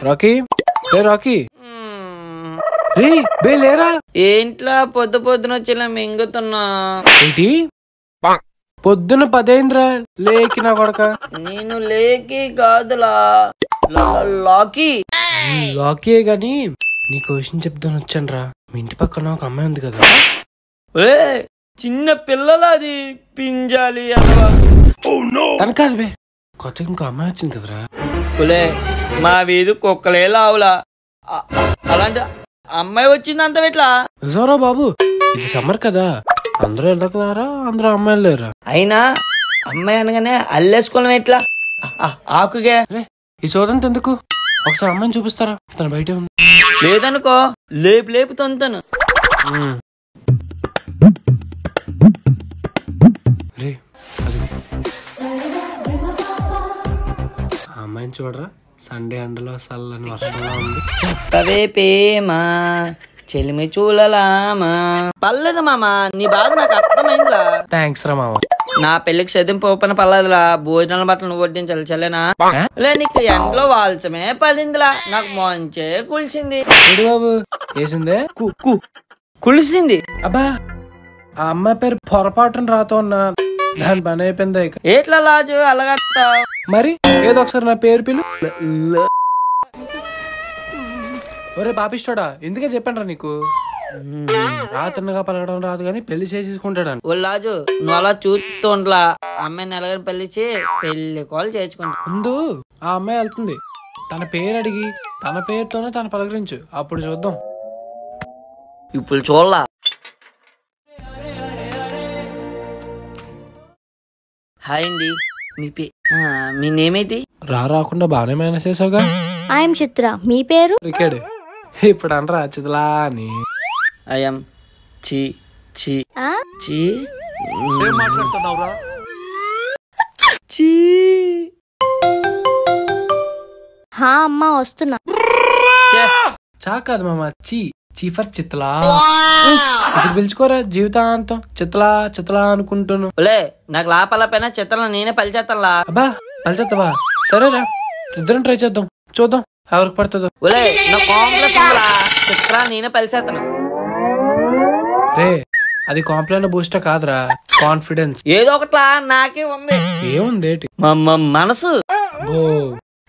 Rocky Rocky రే బే లేరా ఏంట్లా పొద్దు పొద్దున వచ్చేలా మింగుతున్నా ఏంటి పొద్దున 10 అయిందిరా లేకి నా కొడక నేను లేకి కాదులా లాకీ లాకీ గాని నీకు విషయం చెప్తాను వచ్చాను రా మీ ఇంటి పక్కన ఒక అమ్మాయి ఉంది కదా చిన్న పిల్లలు అది పింజాలి తన కాదు బే కొత్తగా ఇంకో అమ్మాయి వచ్చింది కదరా మా వీధి కుక్కలే లావులా అలాంటి అమ్మాయి వచ్చిందంత ఎట్లా నిజంరా బాబు ఇది సమ్మర్ కదా అందరూ వెళ్ళకున్నారా అందరూ అమ్మాయిలు లేరా అయినా అమ్మాయి అనగానే అల్లేసుకోవడం ఎట్లా ఆకుగే ఈ సోదంత ఎందుకు ఒకసారి అమ్మాయిని చూపిస్తారా తన బయట ఉంది లేదనుకో లేపు లేపు తొంతాను రే అమ్మాయిని చూడరా సండే ఎండలో చల్లని వర్షంలో ఉంది చెప్పవే పేమా చెలిమి చూలలామా పర్లేదు మామ నీ బాధ నాకు అర్థమైందిలా థ్యాంక్స్ రా మామ నా పెళ్లికి సదింపు ఓపెన్ పర్లేదులా భోజనాల బట్టలు నువ్వు వడ్డించాలి చల్లేనా నీకు ఎండలో వాల్చమే పడిందిలా నాకు మంచే కులిసింది బాబు వేసిందే కులిసింది అబ్బా ఆ అమ్మాయి పేరు పొరపాటున రాతో ఉన్నా దాని పని అయిపోయింది ఏట్లా లాజు అలాగా మరి ఏదో ఒకసారి నా పేరు పిలు ఒరే పాపిస్తాడా ఎందుకే చెప్పండి రా నీకు రాత్రిగా పలకడం రాదు కానీ పెళ్లి చేసేసుకుంటాడు ఓ లాజు నువ్వు అలా చూస్తుండలా అమ్మాయిని ఎలాగని పెళ్లిచి పెళ్లి కాల్ చేసుకుంటా ముందు ఆ అమ్మాయి వెళ్తుంది తన పేరు అడిగి తన పేరుతోనే తన పలకరించు అప్పుడు చూద్దాం ఇప్పుడు చూడలా హాయ్ అండి మీ నేమ్ ఏంటి రాకుండా బాగానే మేనేజ్ చేసావుగా ఐఎమ్ చిత్ర మీ పేరు రికార్డు ఇప్పుడు అనరా చిత్లా అని ఐఎమ్ చి చి చి మాట్లాడుతున్నావురా చి హా అమ్మా వస్తున్నా చా కాదు మామ చీఫర్ చిత్లా ఇప్పుడు పిలుచుకోరా జీవితాంతం చిత్లా చిత్లా అనుకుంటున్నాను నాకు లాపలపైన చిత్రాలు నేనే పలిచేస్తానులా అబ్బా పలిచేస్తావా సరేరా ఇద్దరం ట్రై చేద్దాం చూద్దాం ఎవరికి పడుతుందో చిత్రా నేనే పలిచేస్తాను రే అది కాంప్లైంట్ బూస్టర్ కాదురా కాన్ఫిడెన్స్ ఏదో ఒకట్లా నాకే ఉంది ఏముంది మనసు ఓ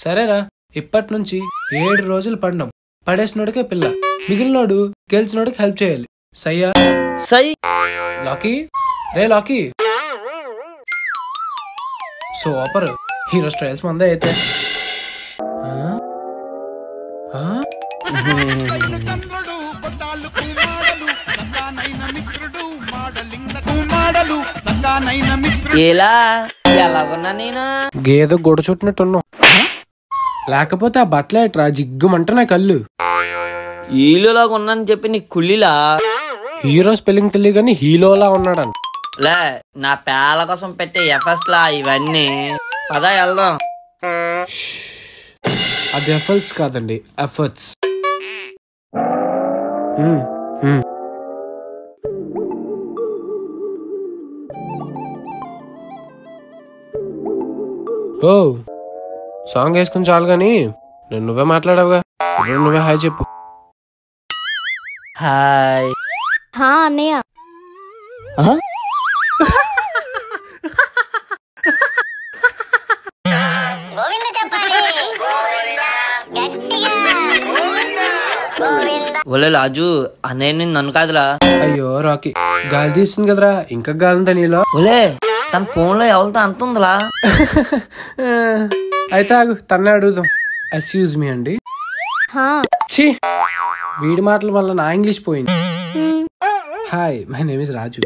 సరేరా ఇప్పటి నుంచి 7 రోజులు పడ్డాం పడేసినోడికే పిల్ల మిగిలినోడు గెలిచినోడికి హెల్ప్ చేయాలి సయ్యా సై లాకీ రే లాకీ సూపర్ హీరో స్టైల్స్ మందే అయితే ఎలాగున్నా నేను గేదె గొడ చుట్టినట్టున్నావు లేకపోతే ఆ బట్టలేట్రా జిగ్గుమంటున్నా కళ్ళు హీలోలాగా ఉన్నానని చెప్పి నీ కుళ్ళిలా హీరో స్పెల్లింగ్ తెలియ కానీ హీలోలా ఉన్నాడు నా పేల కోసం పెట్టే ఎఫర్ట్స్ లా ఇవన్నీ పదా వెళ్దాం అది ఎఫర్ట్స్ కాదండి ఎఫర్ట్స్ ఓ సాంగ్ వేసుకుని చాలు గాని నేను నువ్వే మాట్లాడావుగా నువ్వే హాయ్ చెప్పు హాయ్ హా అన్నయ్య ఒలే రాజు అన్నయ్య నన్ను కాదురా అయ్యో రాకీ గాలి తీస్తుంది కదరా ఇంకా గాలిందా నీలో ఒలే తన ఫోన్ లో ఎవరితో అంత ఉందిలా అయితే ఆగు తన్నే అడుగుదాం ఎక్స్క్యూజ్ మీ అండి ఛీ వీడి మాటల వల్ల నా ఇంగ్లీష్ పోయింది hi my name is Raju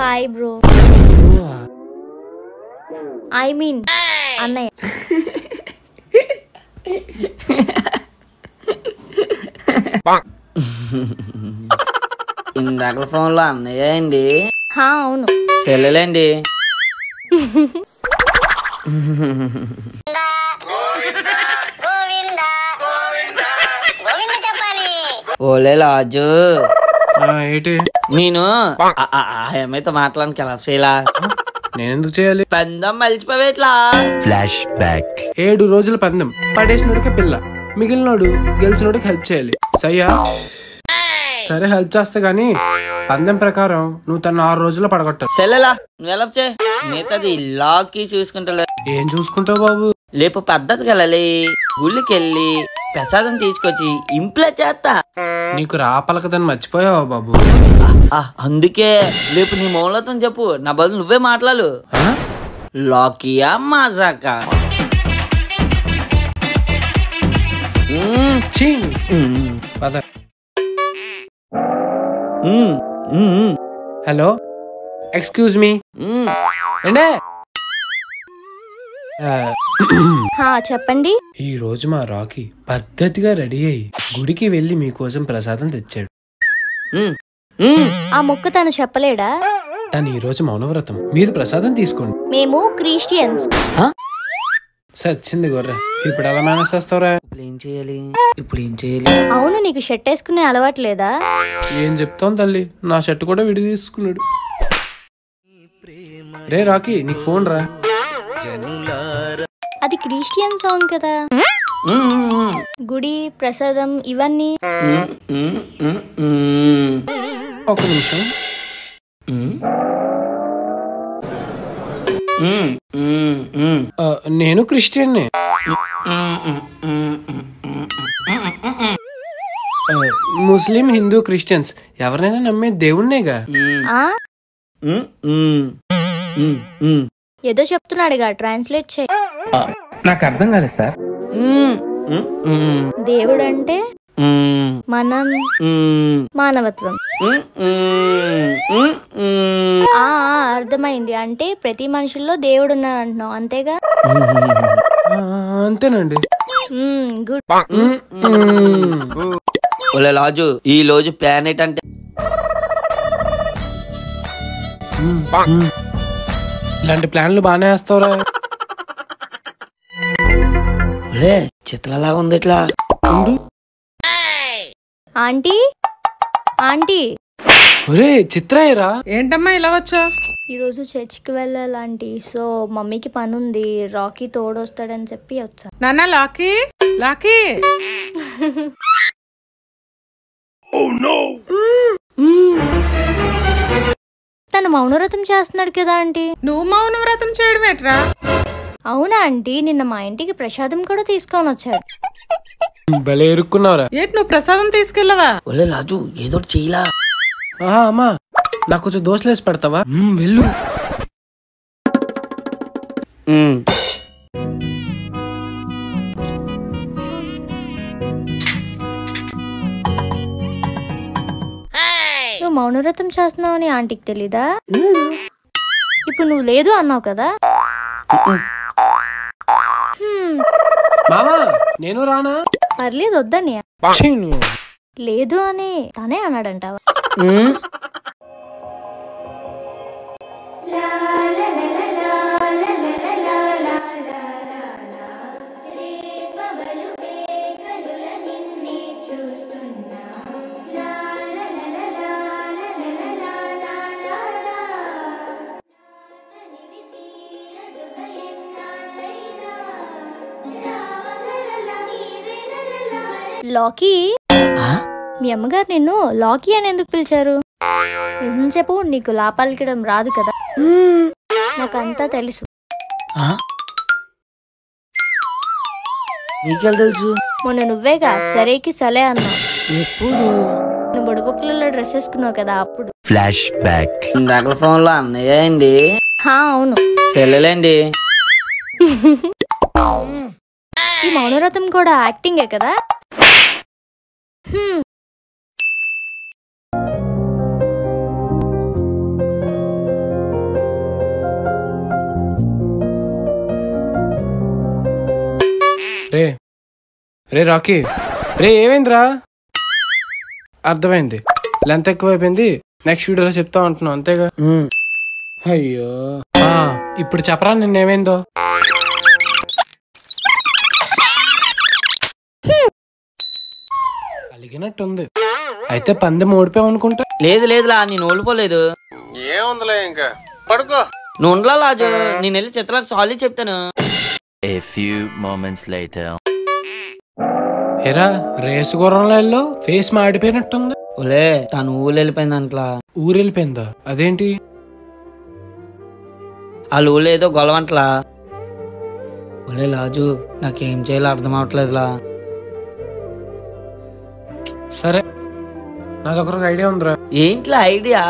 hi bro I mean అన్నయ్య ఇందాక ఫోన్ లో అన్నయ్య అండి అవును చెల్లెలేండి ఓలే లాజు ఏంటి నేను ఏమైతే మాట్లాడానికి ఎలా చేయాలా నేనెందుకు చేయాలి పందెం మలిచిపోవేట్లా ఫ్లాష్ బ్యాక్ 7 రోజుల పందెం పడేసినోడికే పిల్ల మిగిలినోడు గెలిచినోడికి హెల్ప్ చేయాలి. సయ్యా? సరే హెల్ప్ చేస్తా గానీ పందెం ప్రకారం నువ్వు తను 6 రోజుల్లో పడగొట్టావు. సెల్లెలా నువ్వు వెళ్ళొచ్చే, మిగతాది లాకి చూసుకుంటా. ఏం చూసుకుంటావు బాబు? లేపు పద్ధతికి వెళ్ళాలి, గుళ్ళకి వెళ్ళి ప్రసాదం తీసుకొచ్చి ఇంట్లో చేస్తా. నీకు రాపలకదని మర్చిపోయావా బాబు? అందుకే లేపు నీ మౌనతో చెప్పు, నా బదులు నువ్వే మాట్లాడు. లాకియా మాజాకా? Hello, excuse me. ఏంటే చెప్పండి. ఈ రోజు మా రాకీ పద్ధతిగా రెడీ అయ్యి గుడికి వెళ్లి మీకోసం ప్రసాదం తెచ్చాడు. ఆ మొక్క తను చెప్పలేడా? తను ఈ రోజు మౌనవ్రతం. మీరు ప్రసాదం తీసుకోండి. మేము క్రిస్టియన్స్. సచ్చింది గొర్రె, ఇప్పుడు ఎలా మేనేజ్ చేస్తావురా? ఇప్పుడు ఏం చేయాలి? అవును, నీకు షర్ట్ వేసుకునే అలవాటు లేదా? ఏం చెప్తాం తల్లి, నా షర్ట్ కూడా విడి తీసుకున్నాడు. రే రాకీ, నీకు ఫోన్ రా. అది క్రిస్టియన్ సాంగ్ కదా. గుడి ప్రసాదం ఇవన్నీ. ఒక నిమిషం. నేను క్రిస్టియన్నే. ముస్లిం, హిందూ, క్రిస్టియన్స్ ఎవరినైనా నమ్మే దేవుణ్ణేగా. ఏదో చెప్తున్నాడుగా, ట్రాన్స్లేట్ చేయి. నాకు అర్థం కాలేదు సార్. దేవుడు అంటే మనం, మానవత్వం. అర్థమైంది. అంటే ప్రతి మనుషుల్లో దేవుడు ఉన్నారు అంటున్నావు, అంతేగా? అంతేనండి. గుడ్. లాజు, ఈ రోజు ప్లానెట్ అంటే ఇలాంటి ప్లాన్లు బాగానే వేస్తావురా. చిత్రలాగా ఉంది ఇట్లా. Aunty, aunty. ఒరే చిత్రయ్యరా, ఏంటమ్మా ఇలా వచ్చా? ఈరోజు చర్చికి వెళ్ళాలంటీ. సో మమ్మీకి పని ఉంది, రాకీ తోడొస్తాడని చెప్పి వచ్చా. నాన్న లాకీ, లాకీ. తను మౌనవ్రతం చేస్తున్నాడు కదా ఆంటీ. నువ్వు మౌనవ్రతం చేయడం ఏట్రా? అవునా ఆంటీ, నిన్న మా ఇంటికి ప్రసాదం కూడా తీసుకొని వచ్చాడు. భలే ఇరుక్కున్నావురా. ఏంటి నువ్వు ప్రసాదం తీసుకెళ్ళవా? ఒలే లాజు, ఏదో చెయ్యలా. అమ్మా, నాకు కొంచెం దోశలేసి పెడతావా? వెళ్ళు. నువ్వు మౌనవ్రతం చేస్తున్నావు అని ఆంటీకి తెలీదా? ఇప్పుడు నువ్వు లేదు అన్నావు కదా. మామా, నేను రానా? పర్లేదు, వద్దని. లేదు అని తనే అన్నాడంటావా? లాకీ, మీ అమ్మగారు నిన్ను లాకీ అని ఎందుకు పిలిచారు? నిజం చెప్పు, నీకు లాపాలికడం రాదు కదా? నాకంతా తెలుసు. నీకెలా తెలుసు? మొన్న నువ్వేగా సరేకి సలే అన్నావు. ఎప్పుడు? నువ్వు బుడబుక్కలలో డ్రెస్ వేసుకున్నావు కదా, అప్పుడు. Flash back. ఇందాక ఫోన్ లో అన్నయ్య అండి. అవును, సెల్లెలేండి. ఈ మౌనవ్రతం కూడా యాక్టింగే కదా? రే రే రాకీ, రే ఏమైందిరా? అర్థమైంది, లెంత్ ఎక్కువైపోయింది. నెక్స్ట్ వీడియోలో చెప్తా ఉంటున్నావు, అంతేగా? అయ్యో, ఇప్పుడు చెప్పరా నిన్నేమైందో. అలిగినట్టుంది. అయితే పందెం ఓడిపోయావు అనుకుంటా. లేదు లేదులా, నేను ఓడిపోలేదు. ఏముందిలే, ఇంకా పడుకో. నువ్వు ఉండలా లాజు, నేను వెళ్ళి చిత్రాలకు సారీ చెప్తాను. A few moments later. ఎరా రేసు గుర్రంలో ఫేస్ మాడిపోయినట్టుంది. ఒలే తను ఊళ్ళు వెళ్ళిపోయింది అంట్లా. ఊరు వెళ్ళిపోయిందా? అదేంటి? వాళ్ళ ఊళ్ళో ఏదో గొలవంటలా. ఒలే లాజు నాకేం చేయాలో అర్థం అవట్లేదులా. సరే నాదొకరికి ఐడియా ఉందిరా. ఏంట్లా ఐడియా?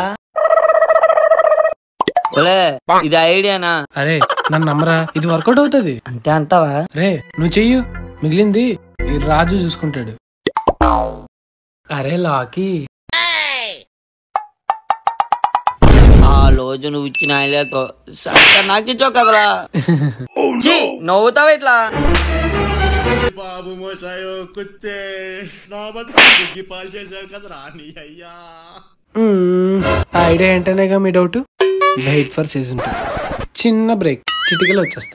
ఒలే ఇది ఐడియానా? అరే నన్ను నమ్మరా, ఇది వర్కౌట్ అవుతుంది. అంతే అంటావా? రే నువ్వు చెయ్యు, మిగిలింది ఈ రాజు చూసుకుంటాడు. అరే లాకీ, ఆ రోజు నువ్వు ఇచ్చిన ఐడియాతో నాకు ఇచ్చావు కదరా. నవ్వుతావా ఇట్లా? బాబు మోసాయో కుత్తే నా బతుకు పాలు చేసావు కదరా నీ అయ్యా. ఆ ఐడియా ఏంటనేగా మీ డౌట్. Wait for season 2. చిన్న బ్రేక్, చిటికలో వచ్చేస్తా.